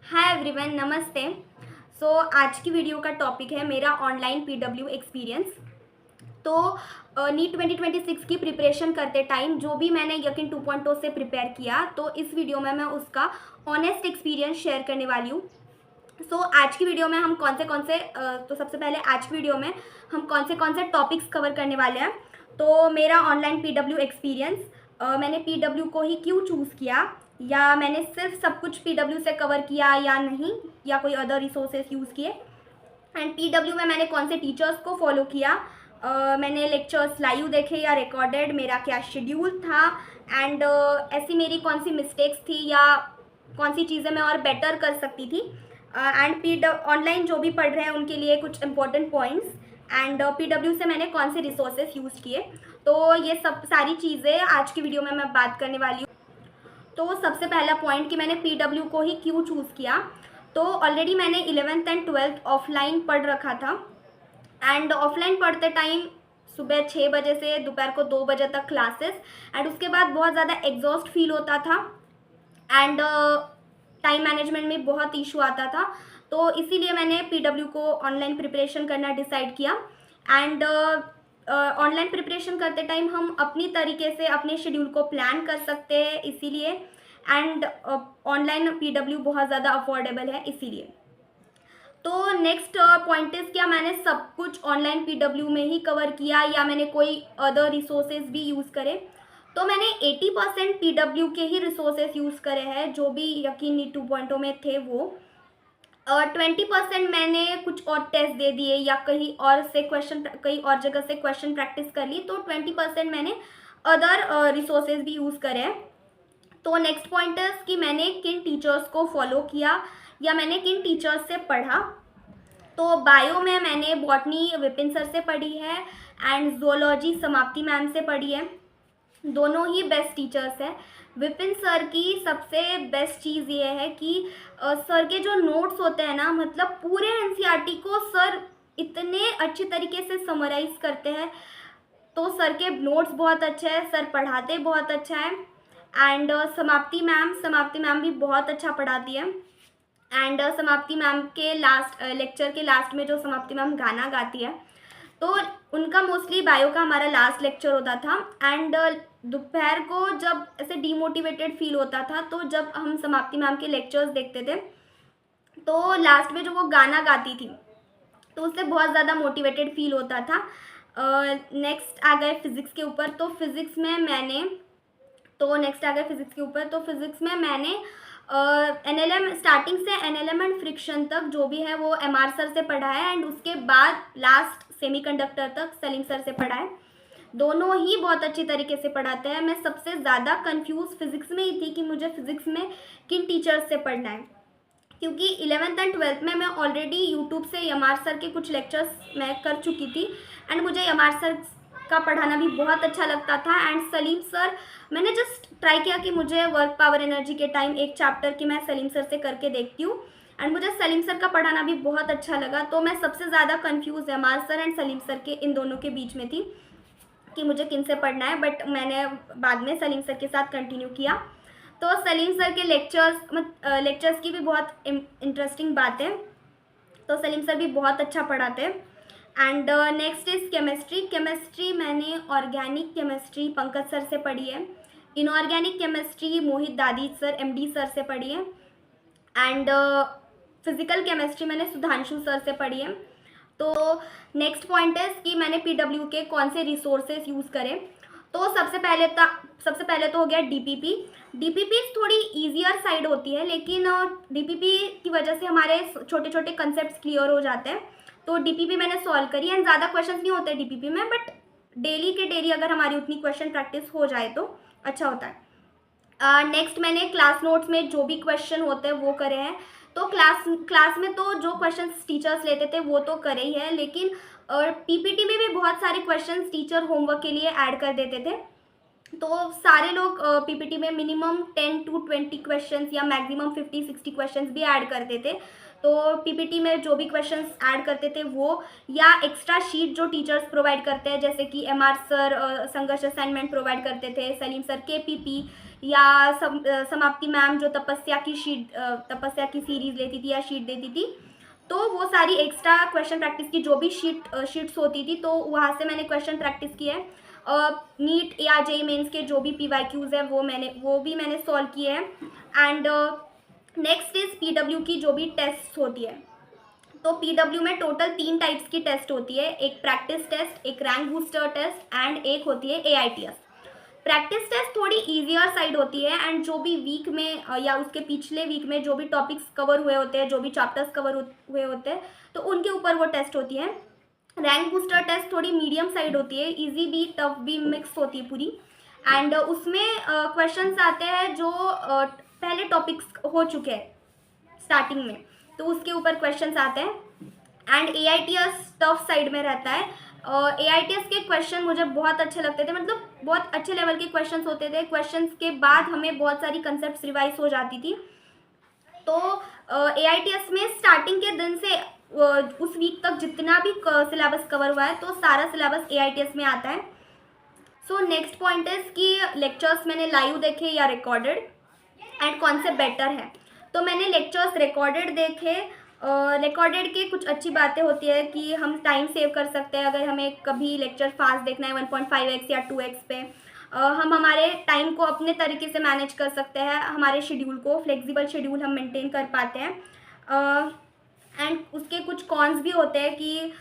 Hi everyone, नमस्ते। आज की वीडियो का टॉपिक है मेरा ऑनलाइन पीडब्ल्यू एक्सपीरियंस। तो नीट 2026 की प्रिपरेशन करते टाइम जो भी मैंने यकीन 2.0 से प्रिपेयर किया, तो इस वीडियो में मैं उसका ऑनेस्ट एक्सपीरियंस शेयर करने वाली हूँ। आज की वीडियो में हम तो सबसे पहले आज की वीडियो में हम कौन से टॉपिक्स कवर करने वाले हैं। तो मेरा ऑनलाइन पीडब्ल्यू एक्सपीरियंस, मैंने पीडब्ल्यू को ही क्यों चूज़ किया, या मैंने सिर्फ सब कुछ पीडब्ल्यू से कवर किया या नहीं, या कोई अदर रिसोर्सेज यूज़ किए, एंड पीडब्ल्यू में मैंने कौन से टीचर्स को फॉलो किया, मैंने लेक्चर्स लाइव देखे या रिकॉर्डेड, मेरा क्या शेड्यूल था, एंड ऐसी मेरी कौन सी मिस्टेक्स थी या कौन सी चीज़ें मैं और बेटर कर सकती थी, एंड ऑनलाइन जो भी पढ़ रहे हैं उनके लिए कुछ इंपॉर्टेंट पॉइंट्स, एंड पीडब्ल्यू से मैंने कौन से रिसोर्सेज यूज़ किए। तो ये सब सारी चीज़ें आज की वीडियो में मैं बात करने वाली हूँ। तो सबसे पहला पॉइंट कि मैंने पीडब्ल्यू को ही क्यों चूज़ किया। तो ऑलरेडी मैंने 11th एंड 12th ऑफलाइन पढ़ रखा था, एंड ऑफलाइन पढ़ते टाइम सुबह 6 बजे से दोपहर को 2 बजे तक क्लासेस, एंड उसके बाद बहुत ज़्यादा एग्जॉस्ट फील होता था, एंड टाइम मैनेजमेंट में बहुत इशू आता था। तो इसीलिए मैंने पीडब्ल्यू को ऑनलाइन प्रिपरेशन करना डिसाइड किया। एंड ऑनलाइन प्रिपरेशन करते टाइम हम अपनी तरीके से अपने शेड्यूल को प्लान कर सकते हैं, इसीलिए, एंड ऑनलाइन पीडब्ल्यू बहुत ज़्यादा अफोर्डेबल है इसीलिए। तो नेक्स्ट पॉइंट इज़, क्या मैंने सब कुछ ऑनलाइन पीडब्ल्यू में ही कवर किया या मैंने कोई अदर रिसोर्सेज भी यूज़ करे। तो मैंने 80% पीडब्ल्यू के ही रिसोर्सेज यूज़ करे हैं, जो भी यकीन नीट 2.0 में थे वो। 20% मैंने कुछ और टेस्ट दे दिए या कहीं और जगह से क्वेश्चन प्रैक्टिस कर ली, तो 20% मैंने अदर रिसोर्सेज भी यूज़ करे हैं। तो नेक्स्ट पॉइंट इज़ कि मैंने किन टीचर्स को फॉलो किया या मैंने किन टीचर्स से पढ़ा। तो बायो में मैंने बॉटनी विपिन सर से पढ़ी है, एंड जोलॉजी समाप्ति मैम से पढ़ी है। दोनों ही बेस्ट टीचर्स हैं। विपिन सर की सबसे बेस्ट चीज़ ये है कि सर के जो नोट्स होते हैं ना, मतलब पूरे एनसीईआरटी को सर इतने अच्छे तरीके से समराइज करते हैं। तो सर के नोट्स बहुत अच्छे हैं, सर पढ़ाते बहुत अच्छा है, एंड समाप्ति मैम भी बहुत अच्छा पढ़ाती है। एंड समाप्ति मैम के लेक्चर के लास्ट में जो समाप्ति मैम गाना गाती है, तो उनका मोस्टली बायो का हमारा लास्ट लेक्चर होता था। एंड दोपहर को जब ऐसे डीमोटिवेटेड फील होता था, तो जब हम समाप्ति मैम के लेक्चर्स देखते थे, तो लास्ट में जो वो गाना गाती थी, तो उससे बहुत ज़्यादा मोटिवेटेड फील होता था। नेक्स्ट आ गए फिज़िक्स के ऊपर। तो फिज़िक्स में मैंने एनएलएम, स्टार्टिंग से एनएलएम एंड फ्रिक्शन तक जो भी है वो एमआर सर से पढ़ा है, एंड उसके बाद लास्ट सेमीकंडक्टर तक सलीम सर से पढ़ा है। दोनों ही बहुत अच्छी तरीके से पढ़ाते हैं। मैं सबसे ज़्यादा कंफ्यूज फिज़िक्स में ही थी कि मुझे फिज़िक्स में किन टीचर्स से पढ़ना है, क्योंकि 11th एंड 12th में मैं ऑलरेडी यूट्यूब से एमआर सर के कुछ लेक्चर्स मैं कर चुकी थी, एंड मुझे एमआर सर का पढ़ाना भी बहुत अच्छा लगता था। एंड सलीम सर, मैंने जस्ट ट्राई किया कि मुझे वर्क पावर एनर्जी के टाइम एक चैप्टर की मैं सलीम सर से करके देखती हूँ, एंड मुझे सलीम सर का पढ़ाना भी बहुत अच्छा लगा। तो मैं सबसे ज़्यादा confuse MR sir and Salim sir के इन दोनों के बीच में थी कि मुझे किन से पढ़ना है, बट मैंने बाद में सलीम सर के साथ कंटिन्यू किया। तो सलीम सर के लेक्चर्स की भी बहुत इंटरेस्टिंग बात है। तो सलीम सर भी बहुत अच्छा पढ़ाते हैं। एंड नेक्स्ट इज़ केमिस्ट्री मैंने ऑर्गेनिक केमिस्ट्री पंकज सर से पढ़ी है। इनऑर्गेनिक केमिस्ट्री मोहित दादी सर, एमडी सर से पढ़ी है। एंड फिज़िकल केमिस्ट्री मैंने सुधांशु सर से पढ़ी है। तो नेक्स्ट पॉइंट है कि मैंने पीडब्ल्यू के कौन से रिसोर्सेज यूज़ करें। तो सबसे पहले तो हो गया डीपीपी। डीपीपी थोड़ी ईजियर साइड होती है, लेकिन डीपीपी की वजह से हमारे छोटे छोटे कंसेप्ट क्लियर हो जाते हैं। तो डीपीपी मैंने सॉल्व करी, एंड ज़्यादा क्वेश्चन नहीं होते डीपीपी में, बट डेली के डेली अगर हमारी उतनी क्वेश्चन प्रैक्टिस हो जाए तो अच्छा होता है। नेक्स्ट मैंने क्लास नोट्स में जो भी क्वेश्चन होते हैं वो करे हैं। तो क्लास में तो जो क्वेश्चंस टीचर्स लेते थे वो तो करे ही है, लेकिन पीपीटी में भी बहुत सारे क्वेश्चंस टीचर होमवर्क के लिए ऐड कर देते थे। तो सारे लोग पीपीटी में मिनिमम 10 to 20 क्वेश्चंस या मैक्सिमम 50-60 क्वेश्चंस भी ऐड करते थे। तो पीपीटी में जो भी क्वेश्चंस ऐड करते थे वो, या एक्स्ट्रा शीट जो टीचर्स प्रोवाइड करते हैं, जैसे कि एमआर सर संघर्ष असाइनमेंट प्रोवाइड करते थे, सलीम सर केपीपी, या समाप्ति मैम जो तपस्या की सीरीज़ लेती थी या शीट देती थी, तो वो सारी एक्स्ट्रा क्वेश्चन प्रैक्टिस की जो भी शीट्स होती थी, तो वहाँ से मैंने क्वेश्चन प्रैक्टिस किए हैं। नीट या जेईई मेंस के जो भी PYQs है वो भी मैंने सॉल्व किए हैं। एंड नेक्स्ट इज़ PW की जो भी टेस्ट होती है। तो PW में टोटल 3 टाइप्स की टेस्ट होती है, एक प्रैक्टिस टेस्ट, एक रैंक बूस्टर टेस्ट एंड एक होती है AITS। प्रैक्टिस टेस्ट थोड़ी ईजियर साइड होती है एंड जो भी वीक में या उसके पिछले वीक में जो भी टॉपिक्स कवर हुए होते हैं, जो भी चैप्टर्स कवर हुए होते हैं, तो उनके ऊपर वो टेस्ट होती है। रैंक बूस्टर टेस्ट थोड़ी मीडियम साइड होती है, इजी भी टफ भी मिक्स होती है पूरी। एंड उसमें क्वेश्चंस आते हैं जो पहले टॉपिक्स हो चुके हैं स्टार्टिंग में, तो उसके ऊपर क्वेश्चंस आते हैं। एंड AITS टफ साइड में रहता है। AITS के क्वेश्चन मुझे बहुत अच्छे लगते थे, मतलब बहुत अच्छे लेवल के क्वेश्चंस होते थे। क्वेश्चंस के बाद हमें बहुत सारी कंसेप्ट रिवाइज हो जाती थी। तो AITS में स्टार्टिंग के दिन से उस वीक तक जितना भी सिलेबस कवर हुआ है, तो सारा सिलेबस AITS में आता है। सो नेक्स्ट पॉइंट इज कि लेक्चर्स मैंने लाइव देखे या रिकॉर्डेड एंड कौन से बेटर है। तो मैंने लेक्चर्स रिकॉर्डेड देखे। रिकॉर्डेड की कुछ अच्छी बातें होती है कि हम टाइम सेव कर सकते हैं। अगर हमें कभी लेक्चर फास्ट देखना है 1.5x या 2x पे, हम हमारे टाइम को अपने तरीके से मैनेज कर सकते हैं, हमारे शेड्यूल को फ्लेक्सिबल शेड्यूल हम मेंटेन कर पाते हैं। एंड उसके कुछ कॉन्स भी होते हैं कि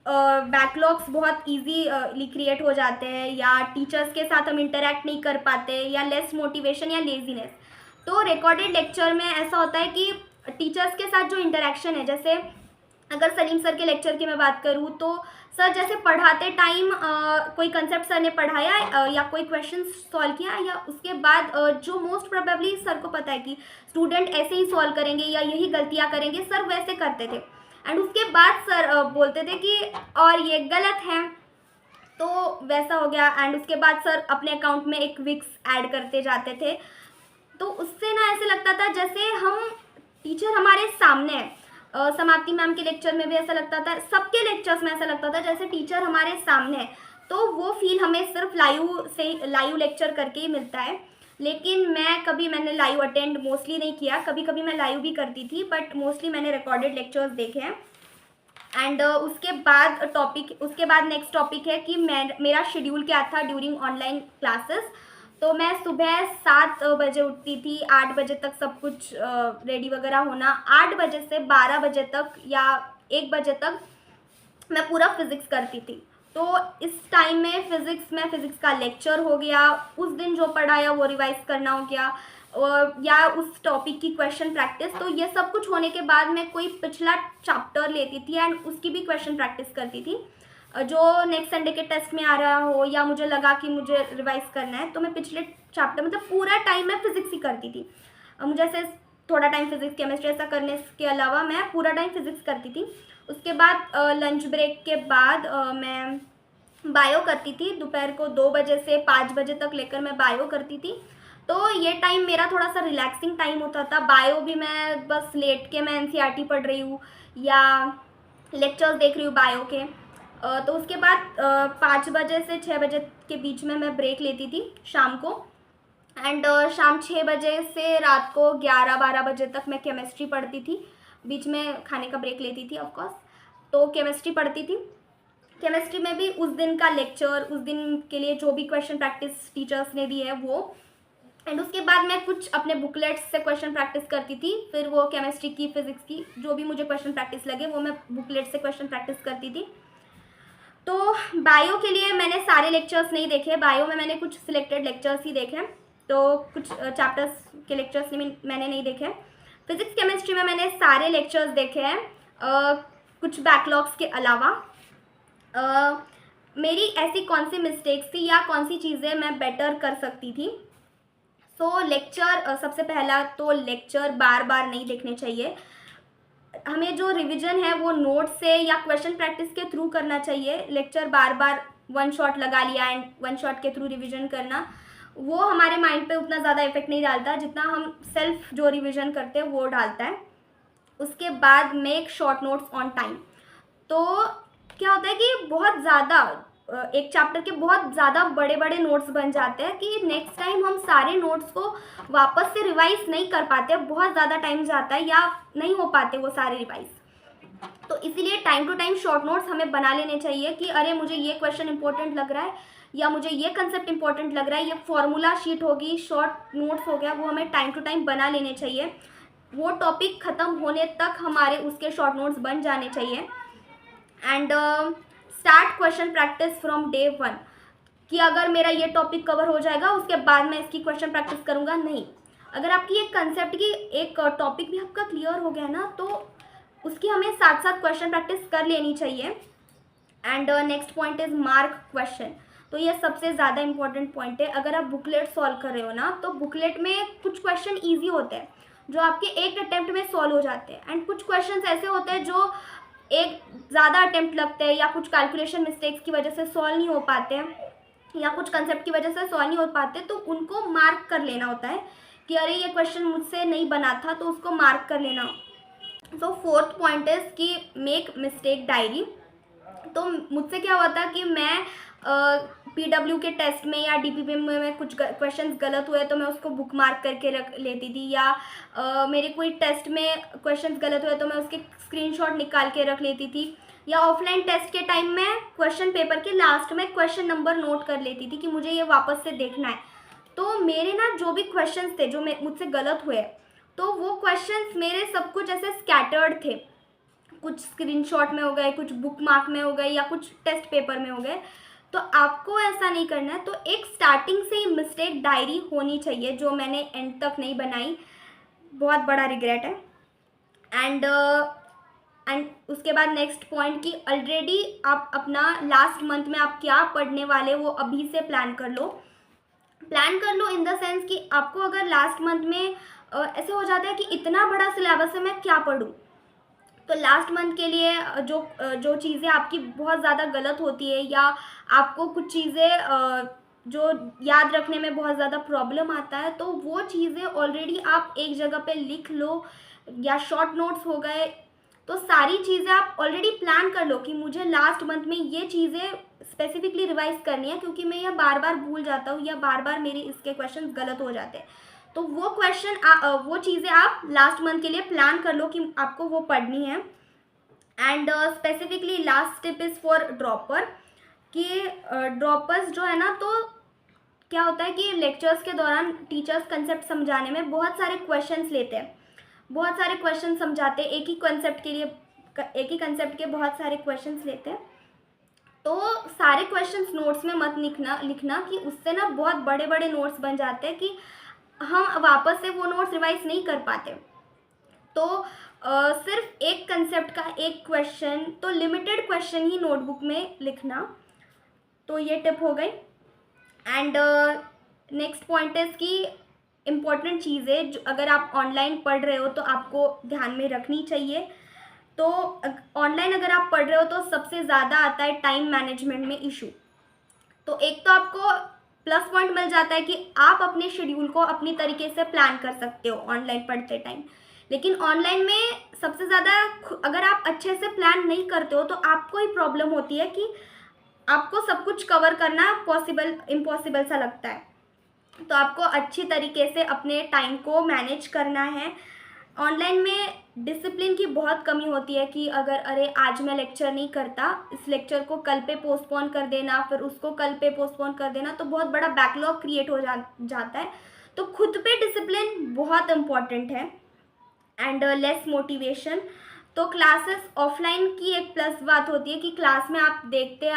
बैकलॉग्स बहुत ईजीली क्रिएट हो जाते हैं, या टीचर्स के साथ हम इंटरेक्ट नहीं कर पाते, या लेस मोटिवेशन या लेजीनेस। तो रिकॉर्डेड लेक्चर में ऐसा होता है कि टीचर्स के साथ जो इंटरेक्शन है, जैसे अगर सलीम सर के लेक्चर की मैं बात करूँ, तो सर जैसे पढ़ाते टाइम कोई कंसेप्ट सर ने पढ़ाया या कोई क्वेश्चन सॉल्व किया, या उसके बाद जो मोस्ट प्रोबेबली सर को पता है कि स्टूडेंट ऐसे ही सॉल्व करेंगे या यही गलतियाँ करेंगे, सर वैसे करते थे। एंड उसके बाद सर बोलते थे कि और ये गलत है, तो वैसा हो गया। एंड उसके बाद सर अपने अकाउंट में एक विक्स ऐड करते जाते थे। तो उससे ना ऐसे लगता था जैसे हम टीचर हमारे सामने है। समाप्ति मैम के लेक्चर में भी ऐसा लगता था, सबके लेक्चर्स में ऐसा लगता था जैसे टीचर हमारे सामने है। तो वो फील हमें सिर्फ लाइव लेक्चर करके ही मिलता है। लेकिन मैंने लाइव अटेंड मोस्टली नहीं किया, कभी कभी मैं लाइव भी करती थी, बट मोस्टली मैंने रिकॉर्डेड लेक्चर्स देखे हैं। एंड उसके बाद नेक्स्ट टॉपिक है कि मेरा शेड्यूल क्या था ड्यूरिंग ऑनलाइन क्लासेस। तो मैं सुबह 7 बजे उठती थी, 8 बजे तक सब कुछ रेडी वगैरह होना, 8 बजे से 12 बजे तक या 1 बजे तक मैं पूरा फिज़िक्स करती थी। तो इस टाइम में फिज़िक्स का लेक्चर हो गया, उस दिन जो पढ़ाया वो रिवाइज करना हो गया, या उस टॉपिक की क्वेश्चन प्रैक्टिस। तो ये सब कुछ होने के बाद मैं कोई पिछला चैप्टर लेती थी एंड उसकी भी क्वेश्चन प्रैक्टिस करती थी, जो नेक्स्ट संडे के टेस्ट में आ रहा हो, या मुझे लगा कि मुझे रिवाइज करना है, तो मैं पिछले चैप्टर, मतलब पूरा टाइम मैं फिज़िक्स ही करती थी। मुझे ऐसे थोड़ा टाइम फिज़िक्स केमिस्ट्री ऐसा करने के अलावा मैं पूरा टाइम फिज़िक्स करती थी। उसके बाद लंच ब्रेक के बाद मैं बायो करती थी, दोपहर को 2 बजे से 5 बजे तक लेकर मैं बायो करती थी। तो ये टाइम मेरा थोड़ा सा रिलैक्सिंग टाइम होता था। बायो भी मैं बस लेट के मैं NCERT पढ़ रही हूँ या लेक्चर्स देख रही हूँ बायो के। तो उसके बाद 5 बजे से 6 बजे के बीच में मैं ब्रेक लेती थी शाम को। एंड शाम 6 बजे से रात को 11-12 बजे तक मैं केमिस्ट्री पढ़ती थी, बीच में खाने का ब्रेक लेती थी ऑफकोर्स। तो केमिस्ट्री पढ़ती थी। केमिस्ट्री में भी उस दिन का लेक्चर, उस दिन के लिए जो भी क्वेश्चन प्रैक्टिस टीचर्स ने दी है वो। एंड उसके बाद मैं कुछ अपने बुकलेट्स से क्वेश्चन प्रैक्टिस करती थी, फिर वो केमिस्ट्री की, फिज़िक्स की जो भी मुझे क्वेश्चन प्रैक्टिस लगे वो मैं बुकलेट से क्वेश्चन प्रैक्टिस करती थी। तो बायो के लिए मैंने सारे लेक्चर्स नहीं देखे, बायो में मैंने कुछ सिलेक्टेड लेक्चर्स ही देखे, तो कुछ चैप्टर्स के लेक्चर्स मैंने नहीं देखे। फिज़िक्स केमिस्ट्री में मैंने सारे लेक्चर्स देखे हैं, कुछ बैकलॉग्स के अलावा। मेरी ऐसी कौन सी मिस्टेक्स थी या कौन सी चीज़ें मैं बेटर कर सकती थी। सो लेक्चर, सबसे पहला तो लेक्चर बार बार नहीं देखने चाहिए। हमें जो रिवीजन है वो नोट से या क्वेश्चन प्रैक्टिस के थ्रू करना चाहिए। लेक्चर बार बार वन शॉट लगा लिया एंड वन शॉट के थ्रू रिवीजन करना, वो हमारे माइंड पे उतना ज़्यादा इफेक्ट नहीं डालता जितना हम सेल्फ जो रिवीजन करते हैं वो डालता है। उसके बाद make short notes on time. तो क्या होता है कि बहुत ज़्यादा एक चैप्टर के बहुत ज़्यादा बड़े बड़े नोट्स बन जाते हैं कि नेक्स्ट टाइम हम सारे नोट्स को वापस से रिवाइज नहीं कर पाते, बहुत ज़्यादा टाइम जाता है या नहीं हो पाते वो सारे रिवाइज। तो इसीलिए time to time short notes हमें बना लेने चाहिए कि अरे मुझे ये क्वेश्चन इंपॉर्टेंट लग रहा है या मुझे ये कंसेप्ट इंपॉर्टेंट लग रहा है, ये फॉर्मूला शीट होगी, शॉर्ट नोट्स हो गया, वो हमें टाइम टू टाइम बना लेने चाहिए। वो टॉपिक ख़त्म होने तक हमारे उसके शॉर्ट नोट्स बन जाने चाहिए। And start question practice from day 1 कि अगर मेरा ये टॉपिक कवर हो जाएगा उसके बाद मैं इसकी क्वेश्चन प्रैक्टिस करूँगा, नहीं। अगर आपकी एक कंसेप्ट की एक टॉपिक भी आपका क्लियर हो गया ना तो उसकी हमें साथ साथ क्वेश्चन प्रैक्टिस कर लेनी चाहिए। And next point is mark question. तो ये सबसे ज़्यादा इंपॉर्टेंट पॉइंट है। अगर आप बुकलेट सॉल्व कर रहे हो ना तो बुकलेट में कुछ क्वेश्चन ईजी होते हैं जो आपके एक अटेम्प्ट में सॉल्व हो जाते हैं, एंड कुछ क्वेश्चन ऐसे होते हैं जो एक ज़्यादा अटेम्प्ट लगते हैं या कुछ कैलकुलेशन मिस्टेक्स की वजह से सॉल्व नहीं हो पाते हैं या कुछ कंसेप्ट की वजह से सॉल्व नहीं हो पाते, तो उनको मार्क कर लेना होता है कि अरे ये क्वेश्चन मुझसे नहीं बना था, तो उसको मार्क कर लेना। तो फोर्थ पॉइंट इज़ कि मेक मिस्टेक डायरी। तो मुझसे क्या हुआ था कि मैं PW के टेस्ट में या DPP में कुछ क्वेश्चंस गलत हुए तो मैं उसको बुक मार्क करके रख लेती थी, या मेरे कोई टेस्ट में क्वेश्चंस गलत हुए तो मैं उसके स्क्रीनशॉट निकाल के रख लेती थी, या ऑफलाइन टेस्ट के टाइम में क्वेश्चन पेपर के लास्ट में क्वेश्चन नंबर नोट कर लेती थी कि मुझे ये वापस से देखना है। तो मेरे ना जो भी क्वेश्चंस थे जो मुझसे गलत हुए, तो वो क्वेश्चंस मेरे सब कुछ ऐसे स्कैटर्ड थे, कुछ स्क्रीनशॉट में हो गए, कुछ बुक मार्क में हो गए, या कुछ टेस्ट पेपर में हो गए। तो आपको ऐसा नहीं करना है। तो एक स्टार्टिंग से ही मिस्टेक डायरी होनी चाहिए, जो मैंने एंड तक नहीं बनाई, बहुत बड़ा रिग्रेट है। एंड उसके बाद नेक्स्ट पॉइंट कि ऑलरेडी आप अपना लास्ट मंथ में आप क्या पढ़ने वाले वो अभी से प्लान कर लो। इन द सेंस कि आपको अगर लास्ट मंथ में ऐसे हो जाता है कि इतना बड़ा सिलेबस है, मैं क्या पढ़ूँ, तो लास्ट मंथ के लिए जो चीज़ें आपकी बहुत ज़्यादा गलत होती है या आपको कुछ चीज़ें जो याद रखने में बहुत ज़्यादा प्रॉब्लम आता है, तो वो चीज़ें ऑलरेडी आप एक जगह पे लिख लो, या शॉर्ट नोट्स हो गए, तो सारी चीज़ें आप ऑलरेडी प्लान कर लो कि मुझे लास्ट मंथ में ये चीज़ें स्पेसिफिकली रिवाइज करनी है, क्योंकि मैं यह बार बार भूल जाता हूँ या बार बार मेरे इसके क्वेश्चन गलत हो जाते हैं। तो वो वो चीज़ें आप लास्ट मंथ के लिए प्लान कर लो कि आपको वो पढ़नी है। And specifically last tip is for dropper कि ड्रॉपर्स जो है ना, तो क्या होता है कि लेक्चर्स के दौरान टीचर्स कंसेप्ट समझाने में बहुत सारे क्वेश्चंस लेते हैं, बहुत सारे क्वेश्चन समझाते हैं, एक ही कंसेप्ट के बहुत सारे क्वेश्चंस लेते हैं। तो सारे क्वेश्चंस नोट्स में मत लिखना कि उससे ना बहुत बड़े बड़े नोट्स बन जाते हैं कि हम वापस से वो नोट्स रिवाइज नहीं कर पाते। तो सिर्फ एक कंसेप्ट का एक क्वेश्चन, तो लिमिटेड क्वेश्चन ही नोटबुक में लिखना। तो ये टिप हो गई। एंड नेक्स्ट पॉइंट इज़ कि इम्पॉर्टेंट चीज़ें जो अगर आप ऑनलाइन पढ़ रहे हो तो आपको ध्यान में रखनी चाहिए। तो ऑनलाइन अगर आप पढ़ रहे हो तो सबसे ज़्यादा आता है टाइम मैनेजमेंट में इशू। तो एक तो आपको प्लस पॉइंट मिल जाता है कि आप अपने शेड्यूल को अपनी तरीके से प्लान कर सकते हो ऑनलाइन पढ़ते टाइम, लेकिन ऑनलाइन में सबसे ज़्यादा अगर आप अच्छे से प्लान नहीं करते हो तो आपको ही प्रॉब्लम होती है कि आपको सब कुछ कवर करना इम्पॉसिबल सा लगता है। तो आपको अच्छी तरीके से अपने टाइम को मैनेज करना है। ऑनलाइन में डिसिप्लिन की बहुत कमी होती है कि अगर अरे आज मैं लेक्चर नहीं करता, इस लेक्चर को कल पे पोस्टपोन कर देना, फिर उसको कल पे पोस्टपोन कर देना, तो बहुत बड़ा बैकलॉग क्रिएट हो जाता है। तो खुद पे डिसिप्लिन बहुत इम्पॉर्टेंट है। And less motivation. तो क्लासेस ऑफलाइन की एक प्लस बात होती है कि क्लास में आप देखते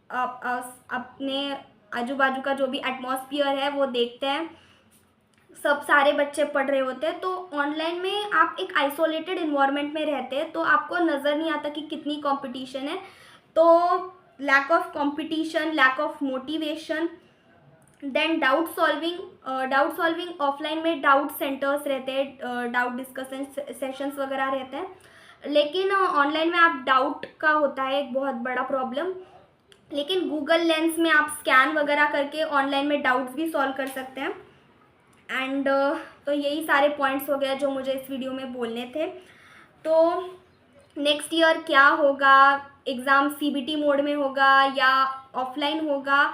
अपने आजू बाजू का जो भी एटमॉस्फेयर है वो देखते हैं, सब सारे बच्चे पढ़ रहे होते हैं। तो ऑनलाइन में आप एक आइसोलेटेड इन्वायरमेंट में रहते हैं, तो आपको नज़र नहीं आता कि कितनी कंपटीशन है। तो lack of competition, lack of motivation. Then doubt solving offline में डाउट सेंटर्स रहते हैं, डाउट डिस्कशन सेशंस वगैरह रहते हैं, लेकिन ऑनलाइन में आप डाउट का होता है एक बहुत बड़ा प्रॉब्लम। लेकिन गूगल लेंस में आप स्कैन वगैरह करके ऑनलाइन में डाउट्स भी सॉल्व कर सकते हैं। एंड तो यही सारे पॉइंट्स हो गए जो मुझे इस वीडियो में बोलने थे। तो नेक्स्ट ईयर क्या होगा, एग्ज़ाम CBT मोड में होगा या ऑफलाइन होगा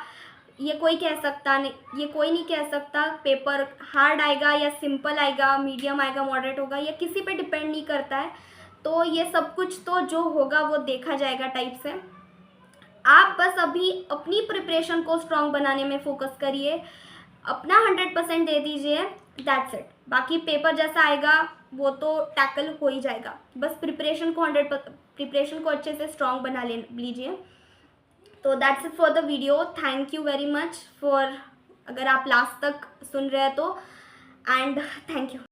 ये कोई कह सकता नहीं, ये कोई नहीं कह सकता। पेपर हार्ड आएगा या सिंपल आएगा, मीडियम आएगा, मॉडरेट होगा, ये किसी पे डिपेंड नहीं करता है। तो ये सब कुछ तो जो होगा वो देखा जाएगा टाइप से। आप बस अभी अपनी प्रिपरेशन को स्ट्रॉन्ग बनाने में फोकस करिए, अपना 100% दे दीजिए, दैट्स इट। बाकी पेपर जैसा आएगा वो तो टैकल हो ही जाएगा। बस प्रिपरेशन को अच्छे से स्ट्रॉन्ग बना लीजिए। तो that's it for the video. Thank you very much for, अगर आप लास्ट तक सुन रहे हैं तो, एंड थैंक यू।